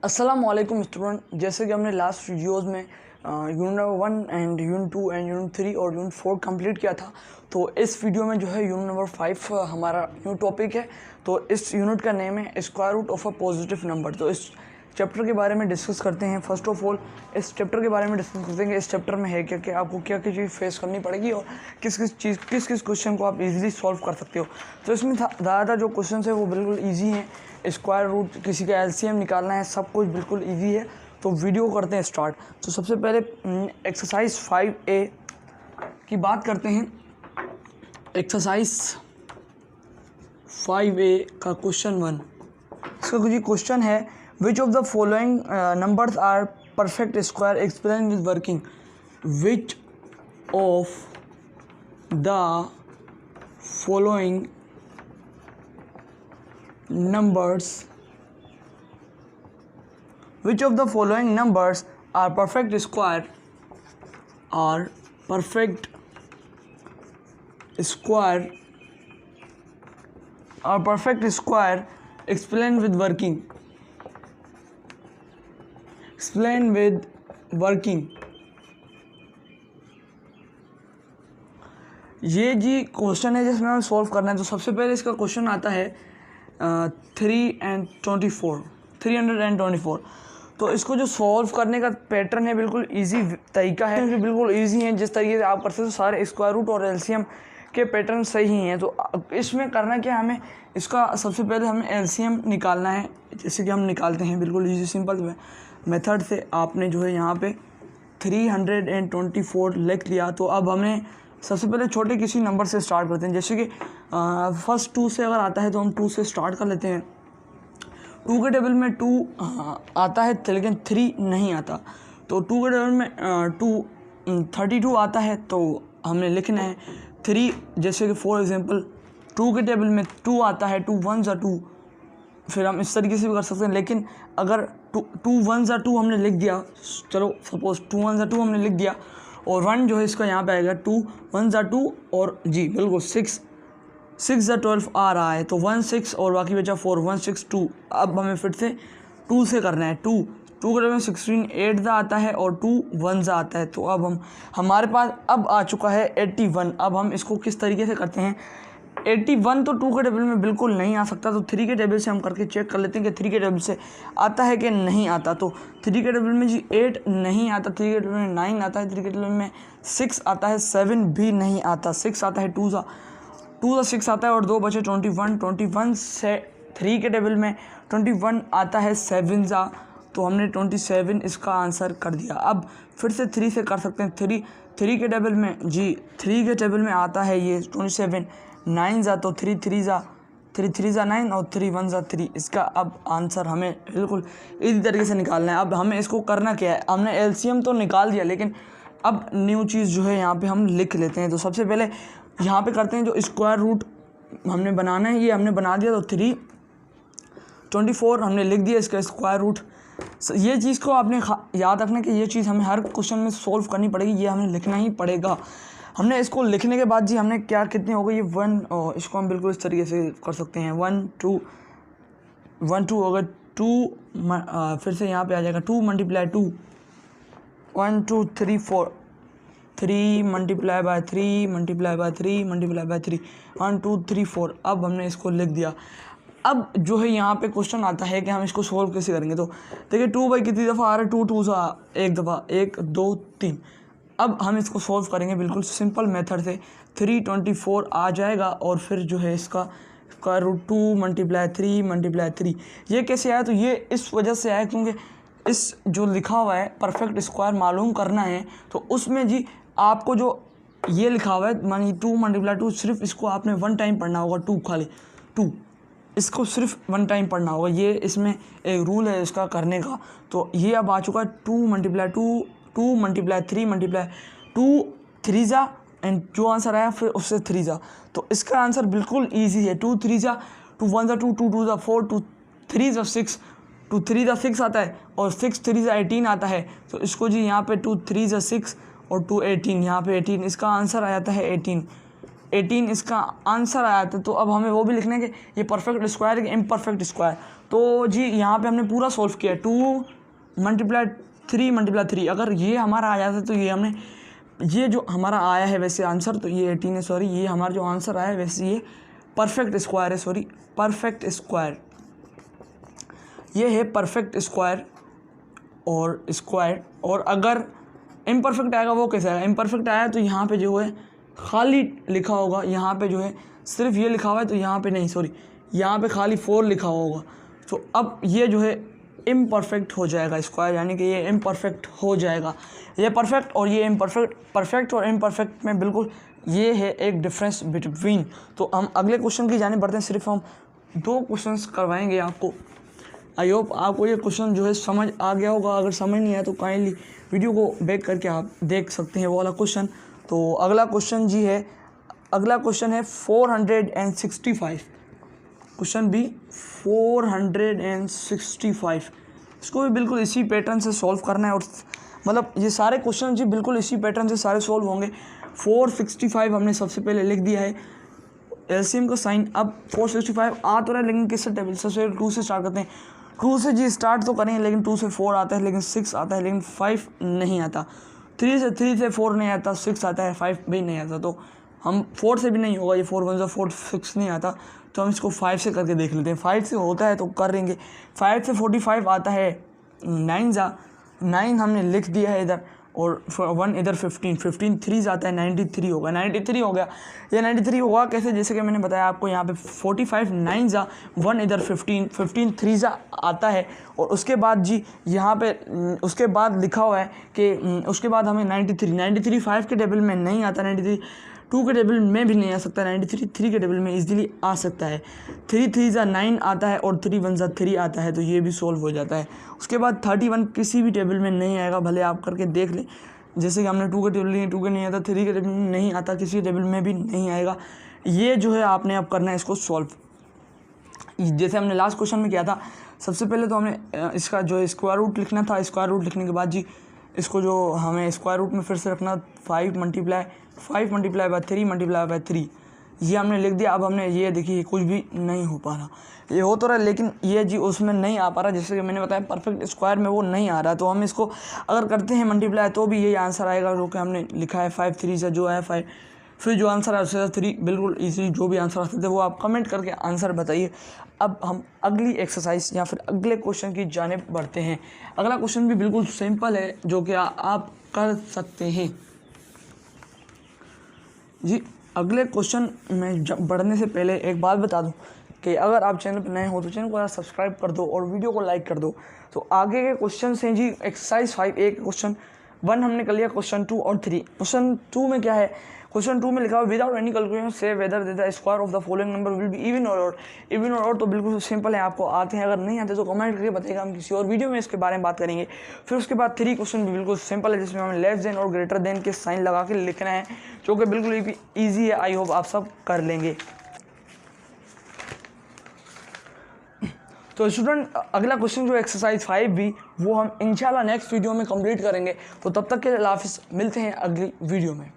अस्सलामुअलैकुम स्टूडेंट। जैसे कि हमने लास्ट वीडियोस में unit number 1 and unit 2 and unit 3 और यूनिट 4 कंप्लीट किया था, तो इस वीडियो में जो है यूनिट नंबर 5 हमारा न्यू टॉपिक है। तो इस यूनिट का नेम है square root of a positive number. तो इस चैप्टर के बारे में डिस्कस करते हैं। फर्स्ट ऑफ ऑल इस चैप्टर के बारे में डिस्कस करते हैं कि इस चैप्टर में है क्या क्या, आपको क्या क्या चीज़ फेस करनी पड़ेगी और किस किस क्वेश्चन को आप इजीली सॉल्व कर सकते हो। तो इसमें ज़्यादातर जो क्वेश्चन है वो बिल्कुल ईजी हैं। स्क्वायर रूट, किसी का एलसीएम निकालना है, सब कुछ बिल्कुल ईजी है। तो वीडियो करते हैं स्टार्ट। तो सबसे पहले एक्सरसाइज 5A की बात करते हैं। एक्सरसाइज 5A का क्वेश्चन 1, इसका कुछ क्वेश्चन है, which of the following numbers are perfect square, explain with working. Which of the following numbers which of the following numbers are perfect square explain with working ये जी question है जिसमें हमें solve करना है। तो सबसे पहले इसका क्वेश्चन आता है 324। तो इसको जो सॉल्व करने का पैटर्न है बिल्कुल इजी तरीका है, बिल्कुल इजी है। जिस तरीके से आप कर सकते हो, सारे स्क्वायर रूट और एलसीएम के पैटर्न सही हैं। तो इसमें करना क्या, हमें इसका सबसे पहले हमें एलसीएम निकालना है, जैसे कि हम निकालते हैं बिल्कुल इजी सिंपल मेथड से। आपने जो है यहाँ पे 324 लिख लिया। तो अब हमें सबसे पहले छोटे किसी नंबर से स्टार्ट करते हैं। जैसे कि फर्स्ट 2 से अगर आता है तो हम 2 से स्टार्ट कर लेते हैं। 2 के टेबल में 2 आता है लेकिन 3 नहीं आता। तो 2 के टेबल में 32 आता है, तो हमने लिखना है 3। जैसे कि फॉर एग्जांपल 2 के टेबल में 2 आता है, 2 1 ज़ा 2, फिर हम इस तरीके से भी कर सकते हैं। लेकिन अगर 2 1 ज़ा 2 हमने लिख दिया, चलो सपोज 2 1 ज़ा 2 हमने लिख दिया, और 1 जो है इसका यहाँ पे आएगा 2 1 ज़ा 2, और जी बिल्कुल 6 ज़ा 12 आ रहा है। तो 1 6 और बाकी बचा 4, 1 6 2। अब हमें फिर से 2 से करना है। 2 के टेबल में 16 8 ज़ा आता है और 2 1 ज़ा आता है। तो अब हमारे पास अब आ चुका है 81। अब हम इसको किस तरीके से करते हैं, 81 तो 2 के टेबल में बिल्कुल नहीं आ सकता। तो 3 के टेबल से हम करके चेक कर लेते हैं कि 3 के टेबल से आता है कि नहीं आता। तो 3 के टेबल में जी 8 नहीं आता, 3 के टेबल में 9 आता है, 3 के टेबल में 6 आता है, 7 भी नहीं आता, 6 आता है, 2 ज़ा 6 आता है, और 2 बचे 21 से 3 के टेबल में 21 आता है, 7 ज़ा। तो हमने 27 इसका आंसर कर दिया। अब फिर से 3 से कर सकते हैं। 3 के टेबल में जी 3 के टेबल में आता है ये 27, 9 ज़ा, तो 3 3 ज़ा 9 और 3 1 ज़ा 3। इसका अब आंसर हमें बिल्कुल इसी तरीके से निकालना है। अब हमें इसको करना क्या है, हमने एलसीएम तो निकाल दिया, लेकिन अब न्यू चीज़ जो है यहाँ पे हम लिख लेते हैं। तो सबसे पहले यहाँ पे करते हैं, जो स्क्वायर रूट हमने बनाना है ये हमने बना दिया। तो 324 हमने लिख दिया, इसका स्क्वायर रूट। ये चीज़ को आपने याद रखना कि ये चीज़ हमें हर क्वेश्चन में सॉल्व करनी पड़ेगी, ये हमें लिखना ही पड़ेगा। हमने इसको लिखने के बाद जी हमने क्या कितनी हो गई, ये 1, इसको हम बिल्कुल इस तरीके से कर सकते हैं। 1 2 अगर 2 फिर से यहाँ पे आ जाएगा 2 multiply 2, 1 2 3 4, 3 multiply by 3 multiply by 3 multiply by 3, 1 2 3 4। अब हमने इसको लिख दिया। अब जो है यहाँ पे क्वेश्चन आता है कि हम इसको सोल्व कैसे करेंगे। तो देखिए 2 बाई कितनी दफ़ा आ रहा है, 2 2 सा एक दफ़ा, 1 2 3। अब हम इसको सोल्व करेंगे बिल्कुल सिंपल मेथड से। 324 आ जाएगा, और फिर जो है इसका स्क्वायर रूट 2 मल्टीप्लाई 3 मल्टीप्लाई 3। ये कैसे आया, तो ये इस वजह से आया क्योंकि इस जो लिखा हुआ है परफेक्ट स्क्वायर मालूम करना है, तो उसमें जी आपको जो ये लिखा हुआ है मानिए 2 मल्टीप्लाई 2, सिर्फ इसको आपने 1 टाइम पढ़ना होगा। 2 खाली 2, इसको सिर्फ 1 टाइम पढ़ना होगा। ये इसमें एक रूल है इसका करने का। तो ये अब आ चुका है 2 मल्टीप्लाई 2 मल्टीप्लाई 3 मल्टीप्लाई 2 3 ज़ा, एंड जो आंसर आया फिर उससे 3 ज़ा। तो इसका आंसर बिल्कुल इजी है। 2 3 ज़ा, 2 1 ज़ा 2, 2 2 ज़ा 4, 2 3 ज़ा 6, 2 3 ज़ा 6 आता है, और 6 3 ज़ा 18 आता है। तो इसको जी यहाँ पे 2 3 ज़ा 6 और 2 18, यहाँ पे 18, इसका आंसर आ जाता है 18। 18 इसका आंसर आया था। तो अब हमें वो भी लिखना है कि ये परफेक्ट स्क्वायर है कि इम्परफेक्ट स्क्वायर। तो जी यहाँ पे हमने पूरा सॉल्व किया, 2 × 3 × 3। अगर ये हमारा आ जाता तो ये हमने, ये जो हमारा आया है वैसे आंसर, तो ये 18 है, सॉरी, ये हमारा जो आंसर आया है वैसे ये परफेक्ट स्क्वायर है, सॉरी परफेक्ट स्क्वायर, ये है परफेक्ट स्क्वायर और स्क्वायर। और अगर इम्परफेक्ट आएगा वो कैसे आएगा, इम्परफेक्ट आया तो यहाँ पे जो है खाली लिखा होगा, यहाँ पे जो है सिर्फ ये लिखा हुआ है, तो यहाँ पे नहीं, सॉरी यहाँ पे खाली 4 लिखा होगा। तो अब ये जो है इम्परफेक्ट हो जाएगा स्क्वायर, यानी कि ये इम्परफेक्ट हो जाएगा। ये परफेक्ट और ये इम्परफेक्ट, परफेक्ट और इम्परफेक्ट में बिल्कुल ये है एक डिफरेंस बिटवीन। तो हम अगले क्वेश्चन की जाने बढ़ते हैं। सिर्फ हम 2 क्वेश्चंस करवाएंगे आपको। आई होप आपको ये क्वेश्चन जो है समझ आ गया होगा। अगर समझ नहीं आया तो काइंडली वीडियो को बैक करके आप देख सकते हैं वो वाला क्वेश्चन। तो अगला क्वेश्चन जी है, अगला क्वेश्चन है 465, क्वेश्चन बी 465। इसको भी बिल्कुल इसी पैटर्न से सॉल्व करना है, और मतलब ये सारे क्वेश्चन जी बिल्कुल इसी पैटर्न से सारे सॉल्व होंगे। 465 हमने सबसे पहले लिख दिया है, एलसीएम का साइन। अब 465 आ तो रहा है, लेकिन किससे टेबल, सबसे 2 से स्टार्ट करते हैं। 2 से जी स्टार्ट तो करेंगे, लेकिन 2 से 4 आता है, लेकिन 6 आता है, लेकिन 5 नहीं आता। 3 से 4 नहीं आता, 6 आता है, 5 भी नहीं आता। तो हम 4 से भी नहीं होगा, ये 4 1 ज़ा 4, 6 नहीं आता। तो हम इसको 5 से करके देख लेते हैं। 5 से होता है तो कर लेंगे। 5 से 45 आता है, 9 ज़ा 9 हमने लिख दिया है इधर, और 1 इधर 15 3 आता है, 93 होगा। 93 हो गया। ये 93 होगा कैसे, जैसे कि मैंने बताया आपको, यहाँ पे 45 9 ज़ा 1 इधर 15 3 ज़ा आता है। और उसके बाद जी यहाँ पे उसके बाद लिखा हुआ है कि उसके बाद हमें 93 5 के टेबल में नहीं आता, 93 2 के टेबल में भी नहीं आ सकता, 93 3 के टेबल में इजीली आ सकता है। 3 3 ज़ा 9 आता है और 3 1 ज़ा 3 आता है, तो ये भी सॉल्व हो जाता है। उसके बाद 31 किसी भी टेबल में नहीं आएगा, भले आप करके देख लें। जैसे कि हमने 2 के टेबल में 2 के नहीं आता, 3 के टेबल में नहीं आता, किसी टेबल में भी नहीं आएगा। ये जो है आपने अब करना है इसको सॉल्व, जैसे हमने लास्ट क्वेश्चन में किया था। सबसे पहले तो हमें इसका जो स्क्वायर रूट लिखना था। स्क्वायर रूट लिखने के बाद जी इसको जो हमें स्क्वायर रूट में फिर से रखना, 5 × 3 × 3 ये हमने लिख दिया। अब हमने ये देखिए कुछ भी नहीं हो पा रहा, ये हो तो रहा है लेकिन ये जी उसमें नहीं आ पा रहा, जैसे कि मैंने बताया परफेक्ट स्क्वायर में वो नहीं आ रहा। तो हम इसको अगर करते हैं मल्टीप्लाई तो भी यही आंसर आएगा जो कि हमने लिखा है। 5 3 से जो है 5, फिर जो आंसर है उससे 3, बिल्कुल इजी। जो भी आंसर आते थे वो आप कमेंट करके आंसर बताइए। अब हम अगली एक्सरसाइज या फिर अगले क्वेश्चन की जानिब बढ़ते हैं। अगला क्वेश्चन भी बिल्कुल सिंपल है जो कि आप कर सकते हैं जी। अगले क्वेश्चन में बढ़ने से पहले एक बात बता दूं कि अगर आप चैनल पर नए हो तो चैनल को सब्सक्राइब कर दो और वीडियो को लाइक कर दो। तो आगे के क्वेश्चन हैं जी एक्सरसाइज 5 एक क्वेश्चन 1 हमने कर लिया, क्वेश्चन 2 और 3। क्वेश्चन 2 में क्या है, क्वेश्चन 2 में लिखा हुआ विदाउट एनी कैलकुलेशन से whether the square of the following number will be even और ऑड। इवन और ऑड तो बिल्कुल सिंपल है, आपको आते हैं। अगर नहीं आते तो कमेंट करके बताइएगा, हम किसी और वीडियो में इसके बारे में बात करेंगे। फिर उसके बाद 3 क्वेश्चन भी बिल्कुल सिंपल है, जिसमें हमें लेस देन और ग्रेटर देन के साइन लगा के लिखना है, जो कि बिल्कुल ईजी है। आई होप आप सब कर लेंगे। तो स्टूडेंट अगला क्वेश्चन जो एक्सरसाइज 5 भी वो हम इंशाल्लाह नेक्स्ट वीडियो में कंप्लीट करेंगे। तो तब तक के लिए अल्लाह हाफिज़, मिलते हैं अगली वीडियो में।